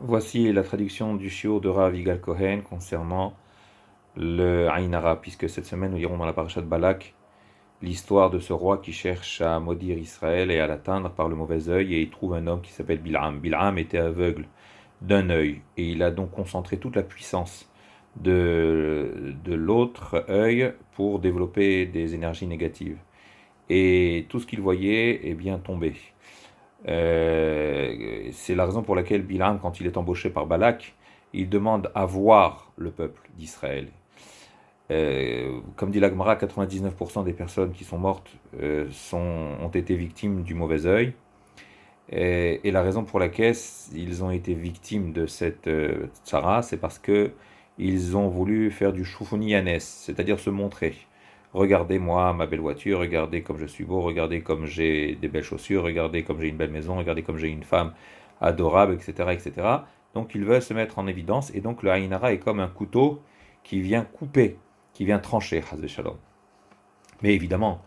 Voici la traduction du shiur de Rav Yigal Cohen concernant le Aïn Hara, puisque cette semaine nous lirons dans la parasha de Balak l'histoire de ce roi qui cherche à maudire Israël et à l'atteindre par le mauvais œil, et il trouve un homme qui s'appelle Bilham. Bilham était aveugle d'un œil, et il a donc concentré toute la puissance de l'autre œil pour développer des énergies négatives. Et tout ce qu'il voyait est bien tombé. C'est la raison pour laquelle Bilam, quand il est embauché par Balak, il demande à voir le peuple d'Israël. Comme dit l'Agmara, 99% des personnes qui sont mortes ont été victimes du mauvais œil. Et la raison pour laquelle ils ont été victimes de cette tsara, c'est parce que ils ont voulu faire du shufuni yanes, c'est-à-dire se montrer. Regardez-moi ma belle voiture, regardez comme je suis beau, regardez comme j'ai des belles chaussures, regardez comme j'ai une belle maison, regardez comme j'ai une femme adorable, etc., etc. Donc ils veulent se mettre en évidence, et donc le Aïn Hara est comme un couteau qui vient couper, qui vient trancher, Hazve Shalom. Mais évidemment,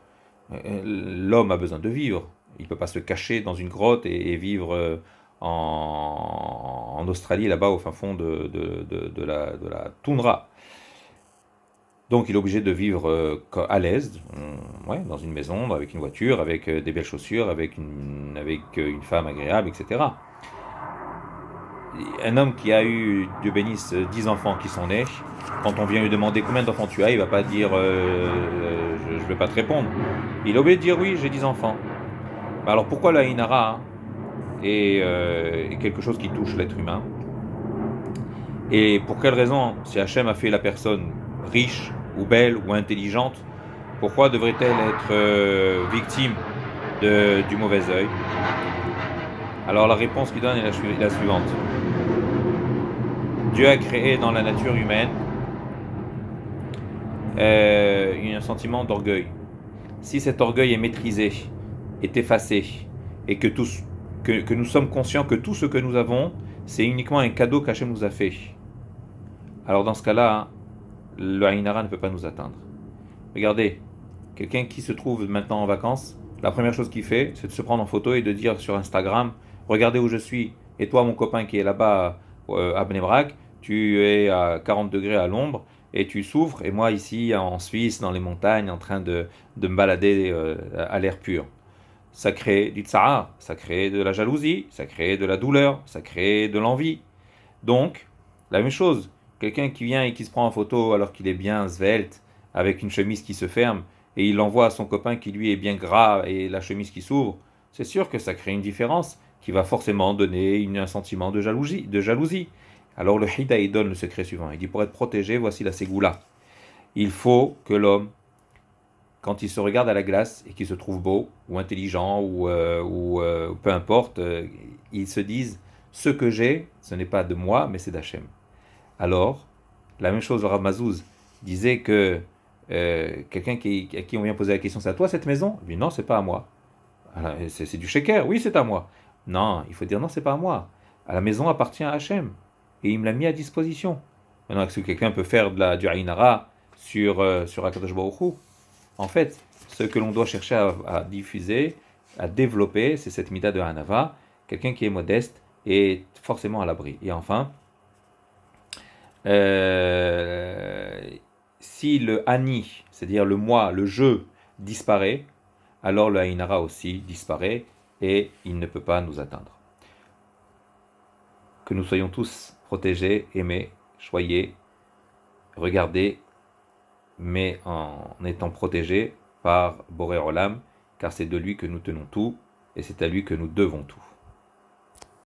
l'homme a besoin de vivre. Il ne peut pas se cacher dans une grotte et vivre en Australie, là-bas, au fin fond de la toundra. Donc il est obligé de vivre à l'aise, ouais, dans une maison, avec une voiture, avec des belles chaussures, avec une femme agréable, etc. Un homme qui a eu, Dieu bénisse, 10 enfants qui sont nés, quand on vient lui demander combien d'enfants tu as, il ne va pas dire je ne vais pas te répondre. Il est obligé de dire oui, j'ai 10 enfants. Alors pourquoi la Inara est quelque chose qui touche l'être humain? Et pour quelle raison, si Hachem a fait la personne riche ou belle ou intelligente, pourquoi devrait-elle être victime du mauvais œil? Alors la réponse qu'il donne est la suivante. Dieu a créé dans la nature humaine un sentiment d'orgueil. Si cet orgueil est maîtrisé, est effacé, et que nous sommes conscients que tout ce que nous avons, c'est uniquement un cadeau qu'Hachem nous a fait, alors dans ce cas-là, le Aïn Hara ne peut pas nous atteindre. Regardez, quelqu'un qui se trouve maintenant en vacances, la première chose qu'il fait, c'est de se prendre en photo et de dire sur Instagram, regardez où je suis, et toi mon copain qui est là-bas à Bnei Brak, tu es à 40 degrés à l'ombre, et tu souffres, et moi ici en Suisse, dans les montagnes, en train de me balader à l'air pur. Ça crée du tsahar, ça crée de la jalousie, ça crée de la douleur, ça crée de l'envie. Donc, la même chose, quelqu'un qui vient et qui se prend en photo alors qu'il est bien svelte, avec une chemise qui se ferme, et il l'envoie à son copain qui lui est bien gras et la chemise qui s'ouvre, c'est sûr que ça crée une différence qui va forcément donner un sentiment de jalousie. Alors le Hida il donne le secret suivant. Il dit pour être protégé, voici la ségoula. Il faut que l'homme, quand il se regarde à la glace et qu'il se trouve beau ou intelligent ou peu importe, il se dise ce que j'ai, ce n'est pas de moi, mais c'est d'Hachem. Alors, la même chose, Rav Mazouz disait que quelqu'un à qui on vient poser la question, c'est à toi cette maison? Il dit non, c'est pas à moi. Alors, c'est du sheker, oui, c'est à moi. Non, il faut dire non, c'est pas à moi. La maison appartient à Hachem et il me l'a mis à disposition. Maintenant, est-ce que quelqu'un peut faire du Aïn Hara sur Akadosh Baruch Hu? En fait, ce que l'on doit chercher à diffuser, à développer, c'est cette mida de Hanava. Quelqu'un qui est modeste est forcément à l'abri. Et enfin, si le Ani, c'est-à-dire le moi, le je, disparaît, alors le Aïn Hara aussi disparaît et il ne peut pas nous atteindre. Que nous soyons tous protégés, aimés, choyés, regardés, mais en étant protégés par Boré Olam, car c'est de lui que nous tenons tout et c'est à lui que nous devons tout.